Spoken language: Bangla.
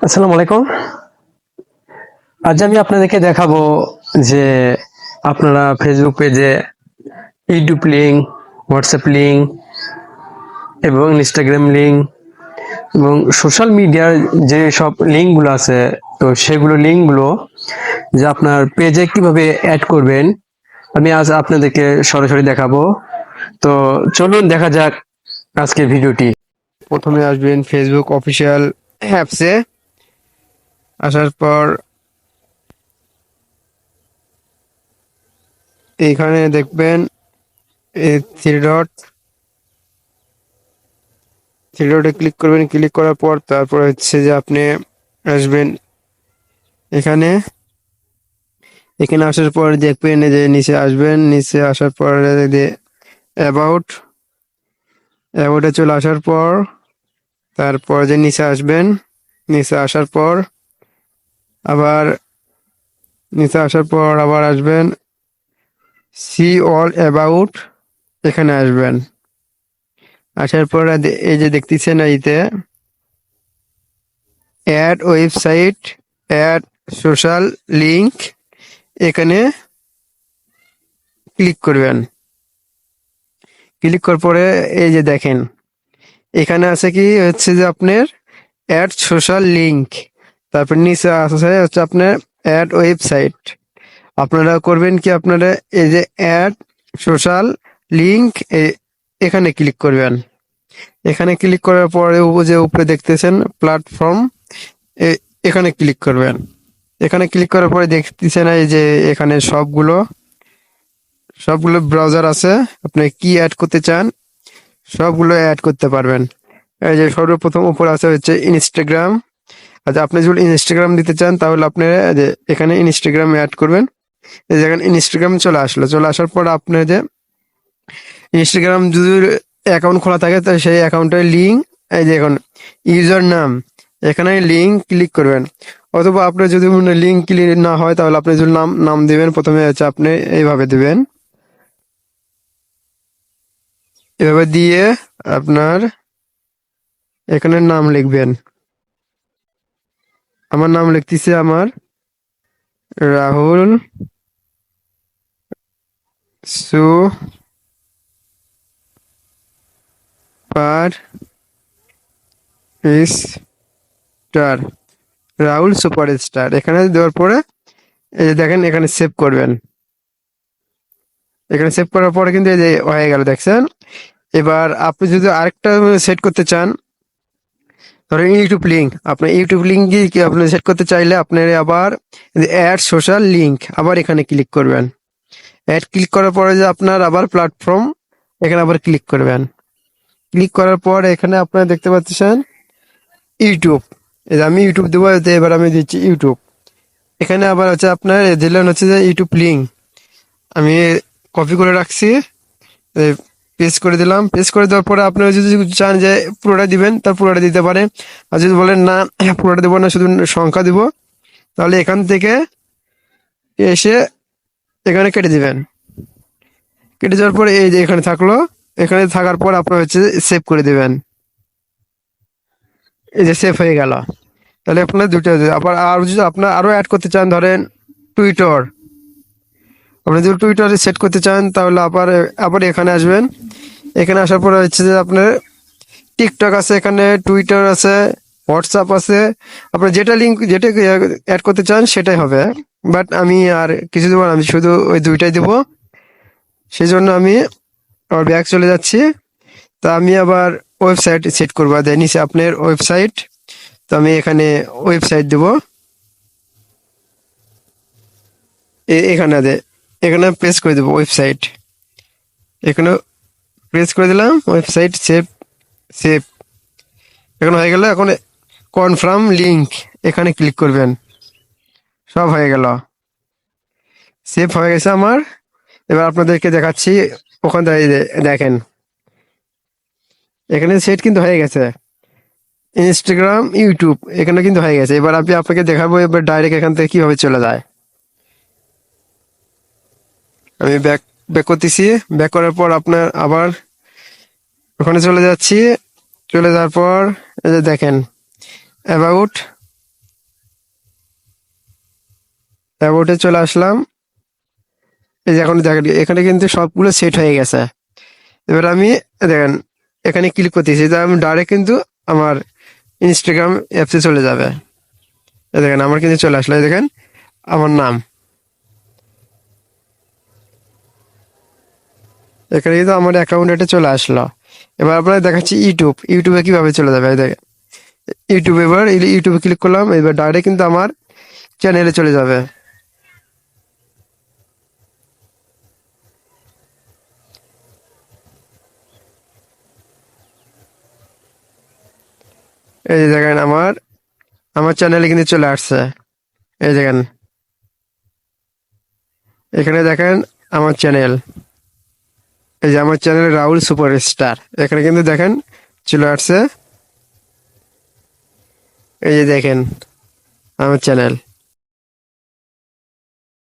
আসসালামু আলাইকুম। আজ আমি আপনাদেরকে দেখাবো যে আপনারা ফেসবুক পেজে ইউটিউব লিঙ্ক, হোয়াটসঅ্যাপ লিঙ্ক এবং ইনস্টাগ্রাম লিঙ্ক এবং সোশ্যাল মিডিয়ার যে সব লিঙ্কগুলো আছে, তো সেগুলো লিঙ্কগুলো যে আপনার পেজে কিভাবে অ্যাড করবেন আমি আজ আপনাদেরকে সরাসরি দেখাবো। তো চলুন দেখা যাক আজকের ভিডিওটি। প্রথমে আসবেন ফেসবুক অফিসিয়াল অ্যাপসে। আসার পর এইখানে দেখবেন থ্রি ডটে ক্লিক করবেন। ক্লিক করার পর তারপর হচ্ছে যে আপনি আসবেন এখানে। এখানে আসার পর দেখবেন এই যে নিচে আসবেন। নিচে আসার পর যে অ্যাবাউটে চলে আসার পর তারপর যে নিচে আসবেন। নিচে আসার পর আবার আবার আসবেন সি অল অ্যাবাউট, এখানে আসবেন। আসার পর এই যে দেখতেছেন এইতে add website, add social link, এখানে ক্লিক করবেন। ক্লিক করার পরে এই যে দেখেন এখানে আছে কি হচ্ছে যে আপনার অ্যাড সোশ্যাল লিংক, তারপর নিচে আছে হচ্ছে আপনার অ্যাড ওয়েবসাইট। আপনারা করবেন কি, আপনারা এই যে অ্যাড সোশ্যাল লিংক এখানে ক্লিক করবেন। এখানে ক্লিক করার পরে যে উপরে দেখতেছেন প্ল্যাটফর্ম, এখানে ক্লিক করবেন। এখানে ক্লিক করার পরে দেখতেছেন এই যে এখানে সবগুলো ব্রাউজার আছে। আপনি কি অ্যাড করতে চান সবগুলো অ্যাড করতে পারবেন। এই যে সর্বপ্রথম উপর আছে হচ্ছে ইনস্টাগ্রাম। আচ্ছা, আপনি যদি ইনস্টাগ্রাম দিতে চান তাহলে আপনি যে এখানে ইনস্টাগ্রাম অ্যাড করবেন। এই যে এখানে ইনস্টাগ্রাম চলে আসার পর আপনি যে ইনস্টাগ্রাম যদি অ্যাকাউন্ট খোলা থাকে তাহলে সেই অ্যাকাউন্টের লিঙ্ক, এই যে এখন ইউজার নাম, এখানে লিঙ্ক ক্লিক করবেন। অথবা আপনার যদি লিঙ্ক ক্লিক না হয় তাহলে আপনি যদি নাম দিবেন, প্রথমে হচ্ছে আপনি এইভাবে দিবেন। এভাবে দিয়ে আপনার এখানে নাম লিখবেন। আমার নাম লিখতেছে আমার Rahul super star, Rahul super star. এখানে দেওয়ার পরে এই যে দেখেন এখানে সেভ করবেন। এখানে সেভ করার পরে কিন্তু এই যে হয়ে গেল, দেখছেন। এবার আপনি যদি আরেকটা সেট করতে চান, ধরেন ইউটিউব লিঙ্ক, আপনার ইউটিউব লিঙ্ক কি আপনি সেট করতে চাইলে আপনার আবার অ্যাড সোশ্যাল লিঙ্ক, আবার এখানে ক্লিক করবেন। অ্যাড ক্লিক করার পরে যে আপনার আবার প্ল্যাটফর্ম, এখানে আবার ক্লিক করবেন। ক্লিক করার পর এখানে আপনারা দেখতে পাচ্ছেন ইউটিউব। এই যে আমি ইউটিউব দেবো, এবার আমি দিচ্ছি ইউটিউব। এখানে আবার হচ্ছে আপনার দিলেন হচ্ছে যে ইউটিউব লিঙ্ক, আমি কপি করে রাখছি, পেস্ট করে দিলাম। পেস্ট করে দেওয়ার পরে আপনারা যদি চান যে পুরোটা দিবেন তা পুরোটা দিতে পারে। আর যদি বলেন না পুরোটা দেবো না, শুধু সংখ্যা দিব, তাহলে এখান থেকে এসে এখানে কেটে দিবেন। কেটে যাওয়ার পরে এই যে এখানে থাকলো, এখানে থাকার পর আপনার হচ্ছে সেভ করে দিবেন। এই যে সেভ হয়ে গেল। তাহলে আপনার দুটো আবার, আর যদি আপনার আরো অ্যাড করতে চান, ধরেন টুইটার, আপনি যদি টুইটারে সেট করতে চান তাহলে আবার আবার এখানে আসবেন। এখানে আসার পরে হচ্ছে যে আপনার টিকটক আছে, এখানে টুইটার আছে, হোয়াটসঅ্যাপ আছে। আপনার যেটা লিঙ্ক যেটা অ্যাড করতে চান সেটাই হবে। বাট আমি আর কিছু দেবো না, আমি শুধু ওই দুইটাই দেবো। সেই জন্য আমি আবার ব্যাক চলে যাচ্ছি। তা আমি আবার ওয়েবসাইট সেট করবো, নিচে আপনার ওয়েবসাইট। তো আমি এখানে ওয়েবসাইট দেবো। এখানে এখানে প্রেস করে দেবো ওয়েবসাইট। এখানে প্রেস করে দিলাম ওয়েবসাইট, সেভ। সেভ এখন হয়ে গেল। এখন কনফার্ম লিঙ্ক, এখানে ক্লিক করবেন। সব হয়ে গেল, সেভ হয়ে গেছে আমার। এবার আপনাদেরকে দেখাচ্ছি, ওখান থেকে দেখেন এখানে সেট কিন্তু হয়ে গেছে। ইনস্টাগ্রাম, ইউটিউব এখানে কিন্তু হয়ে গেছে। এবার আমি আপনাকে দেখাবো এবার ডাইরেক্ট এখান থেকে কিভাবে চলে যায়। আমি ব্যাক ব্যাক করতেছি। ব্যাক করার পর আপনার আবার ওখানে চলে যাচ্ছি। চলে যাওয়ার পর এই যে দেখেন অ্যাবাউট, অ্যাবাউটে চলে আসলাম। এই যে এখন দেখেন এখানে কিন্তু সবগুলো সেট হয়ে গেছে। এবার আমি দেখেন এখানে ক্লিক করতেছি, যে আমি ডাইরেক্ট কিন্তু আমার ইনস্টাগ্রাম অ্যাপসে চলে যাবে। এই দেখেন আমার কিন্তু চলে আসলো, এই দেখেন আমার নাম এখানে কিন্তু আমার অ্যাকাউন্ট এটা চলে আসলো। এবার আপনারা দেখাচ্ছি ইউটিউবে কিভাবে চলে যাবে। এই দেখেন ইউটিউবে, এবার ইউটিউবে ক্লিক করলাম, এবার ডাইরেক্ট কিন্তু আমার চ্যানেলে চলে যাবে। এই যে দেখেন আমার আমার চ্যানেলে কিন্তু চলে আসছে। এই দেখেন এখানে দেখেন আমার চ্যানেল, এই যে আমার চ্যানেল রাহুল সুপারস্টার, এখানে কিন্তু দেখেন চলে আসছে। এই যে দেখেন আমার চ্যানেল।